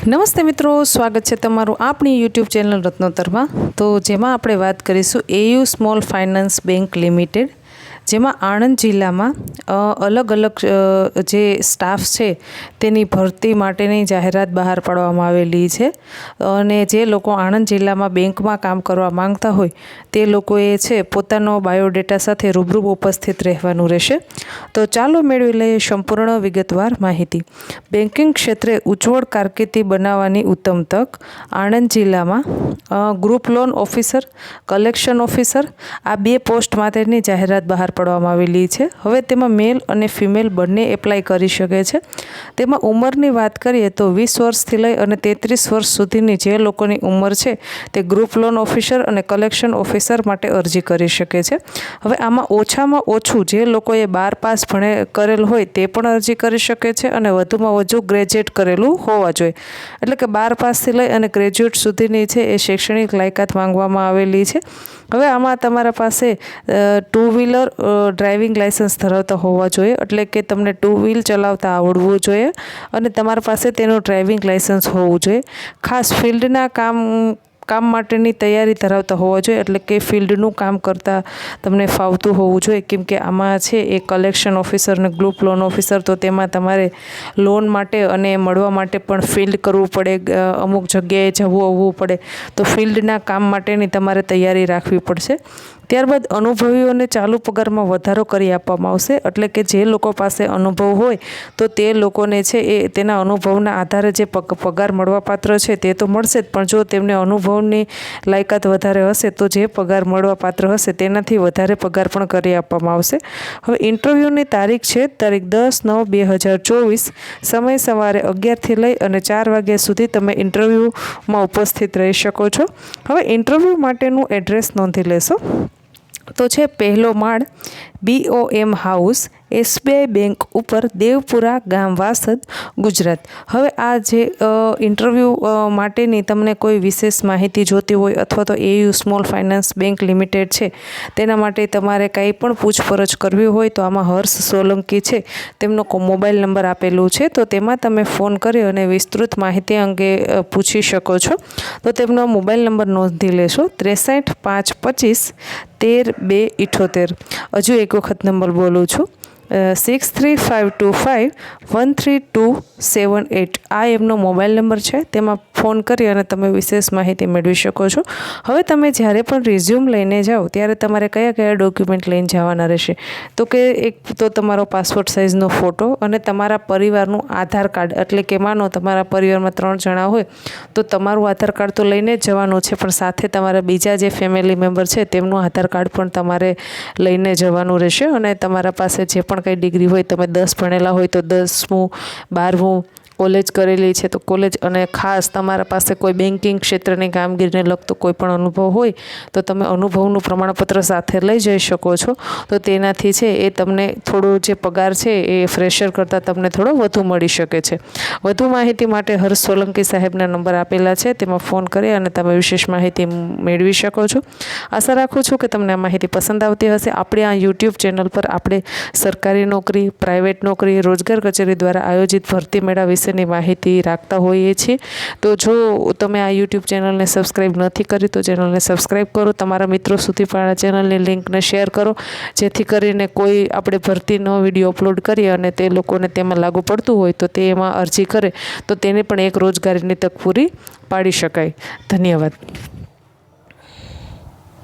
નમસ્તે મિત્રો, સ્વાગત છે તમારું આપણી યુટ્યુબ ચેનલ રત્નોતરમાં। તો જેમાં આપણે વાત કરીશું AU small finance bank limited, જેમાં આણંદ જિલ્લામાં અલગ અલગ જે સ્ટાફ છે તેની ભરતી માટેની જાહેરાત બહાર પાડવામાં આવેલી છે। અને જે લોકો આણંદ જિલ્લામાં બેંકમાં કામ કરવા માંગતા હોય તે લોકોએ છે પોતાનો બાયોડેટા સાથે રૂબરૂ ઉપસ્થિત રહેવાનું રહેશે। તો ચાલો મેળવી લઈએ સંપૂર્ણ વિગતવાર માહિતી। બેન્કિંગ ક્ષેત્રે ઉજ્જવળ કારકિર્દી બનાવવાની ઉત્તમ તક। આણંદ જિલ્લામાં group loan officer, collection officer આ બે પોસ્ટ માટેની જાહેરાત બહાર પાડવામાં આવેલી છે। હવે તેમાં મેલ અને ફિમેલ બંને એપ્લાય કરી શકે છે। તેમાં ઉંમરની વાત કરીએ તો 20 વર્ષથી લઈ અને 33 વર્ષ સુધીની જે લોકોની ઉંમર છે તે ગ્રુપ લોન ઓફિસર અને કલેક્શન ઓફિસર માટે અરજી કરી શકે છે। હવે આમાં ઓછામાં ઓછું જે લોકોએ 12 પાસ કરેલ હોય તે પણ અરજી કરી શકે છે અને વધુમાં વધુ ગ્રેજ્યુએટ કરેલું હોવા જોઈએ। એટલે કે 12 પાસથી લઈ અને ગ્રેજ્યુએટ સુધીની છે એ શૈક્ષણિક લાયકાત માંગવામાં આવેલી છે। હવે આમાં તમારા પાસે 2 વ્હીલર ડ્રાઇવિંગ લાઇસન્સ ધરાવતા હોવા જોઈએ, એટલે કે તમને 2 વ્હીલ ચલાવતા આવડવું જોઈએ અને તમારા પાસે તેનું ડ્રાઇવિંગ લાઇસન્સ હોવું જોઈએ। ખાસ ફિલ્ડના કામ માટેની તૈયારી ધરાવતા હોવા જોઈએ, એટલે કે ફિલ્ડનું કામ કરતાં તમને ફાવતું હોવું જોઈએ। કેમ કે આમાં છે એ કલેક્શન ઓફિસર અને ગ્રુપ લોન ઓફિસર, તો તેમાં તમારે લોન માટે અને મળવા માટે પણ ફિલ્ડ કરવું પડે, અમુક જગ્યાએ આવવું પડે, તો ફિલ્ડના કામ માટેની તમારે તૈયારી રાખવી પડશે। ત્યારબાદ અનુભવીઓને ચાલુ પગારમાં વધારો કરી આપવામાં આવશે, એટલે કે જે લોકો પાસે અનુભવ હોય તો તે લોકોને છે એ તેના અનુભવના આધારે જે પગાર મળવાપાત્ર છે તે તો મળશે જ, પણ જો તેમને અનુભવની લાયકાત વધારે હશે તો જે પગાર મળવાપાત્ર હશે તેનાથી વધારે પગાર પણ કરી આપવામાં આવશે। હવે ઇન્ટરવ્યૂની તારીખ છે તારીખ 10/9/2024, સમય સવારે 11થી લઈ અને 4 વાગ્યા સુધી તમે ઇન્ટરવ્યૂમાં ઉપસ્થિત રહી શકો છો। હવે ઇન્ટરવ્યૂ માટેનું એડ્રેસ નોંધી લેશો તો છે પહેલો માળ, BOM હાઉસ, SBI બેંક ઉપર, દેવપુરા ગામ, વાસદ, ગુજરાત। હવે આ જે ઇન્ટરવ્યૂ માટેની તમને કોઈ વિશેષ માહિતી જોતી હોય અથવા તો AU small finance bank limited છે તેના માટે તમારે કંઈ પણ પૂછપરછ કરવી હોય તો આમાં હર્ષ સોલંકી છે તેમનો મોબાઈલ નંબર આપેલું છે, તો તેમાં તમે ફોન કરી અને વિસ્તૃત માહિતી અંગે પૂછી શકો છો। તો તેમનો મોબાઈલ નંબર નોંધી લેશો 63 525 13 278। હજુ એક વખત નંબર બોલું છું, 63 525 13278। આ એમનો મોબાઈલ નંબર છે, તેમાં ફોન કરી અને તમે વિશેષ માહિતી મેળવી શકો છો। હવે તમે જ્યારે પણ રિઝ્યુમ લઈને જાઓ ત્યારે તમારે કયા કયા ડોક્યુમેન્ટ લઈને જવાના રહેશે, તો કે એક તો તમારો પાસપોર્ટ સાઇઝનો ફોટો અને તમારા પરિવારનું આધાર કાર્ડ, એટલે કે માનો તમારા પરિવારમાં 3 જણા હોય તો તમારું આધાર કાર્ડ તો લઈને જ જવાનું છે, પણ સાથે તમારા બીજા જે ફેમિલી મેમ્બર છે તેમનું આધાર કાર્ડ પણ તમારે લઈને જવાનું રહેશે। અને તમારા પાસે જે પણ કંઈ ડિગ્રી હોય, તમે 10 ભણેલા હોય તો 10મું, 12મું, કોલેજ કરેલી છે તો કોલેજ, અને ખાસ તમારા પાસે કોઈ બેન્કિંગ ક્ષેત્રની કામગીરીને લગતો કોઈ પણ અનુભવ હોય તો તમે અનુભવનું પ્રમાણપત્ર સાથે લઈ જઈ શકો છો। તો તેનાથી છે એ તમને થોડો જે પગાર છે એ ફ્રેશર કરતાં તમને થોડો વધુ મળી શકે છે। વધુ માહિતી માટે હર્ષ સોલંકી સાહેબના નંબર આપેલા છે, તેમાં ફોન કરી અને તમે વિશેષ માહિતી મેળવી શકો છો। આશા રાખું છું કે તમને આ માહિતી પસંદ આવતી હશે। આપણે આ યુટ્યુબ ચેનલ પર આપણે સરકારી નોકરી, પ્રાઇવેટ નોકરી, રોજગાર કચેરી દ્વારા આયોજિત ભરતી મેળા વિશેની માહિતી રાખતા હોઈએ છીએ। તો જો તમે આ યુટ્યુબ ચેનલને સબસ્ક્રાઈબ નથી કરી તો ચેનલને સબસ્ક્રાઈબ કરો, તમારા મિત્રો સુધી પણ આ ચેનલની લિંકને શેર કરો, જેથી કરીને કોઈ આપણે ભરતીનો વિડીયો અપલોડ કરીએ અને તે લોકોને તેમાં લાગુ પડતું હોય તો તે એમાં અરજી કરે તો તેને પણ એક રોજગારીની તક પૂરી પાડી શકાય। ધન્યવાદ।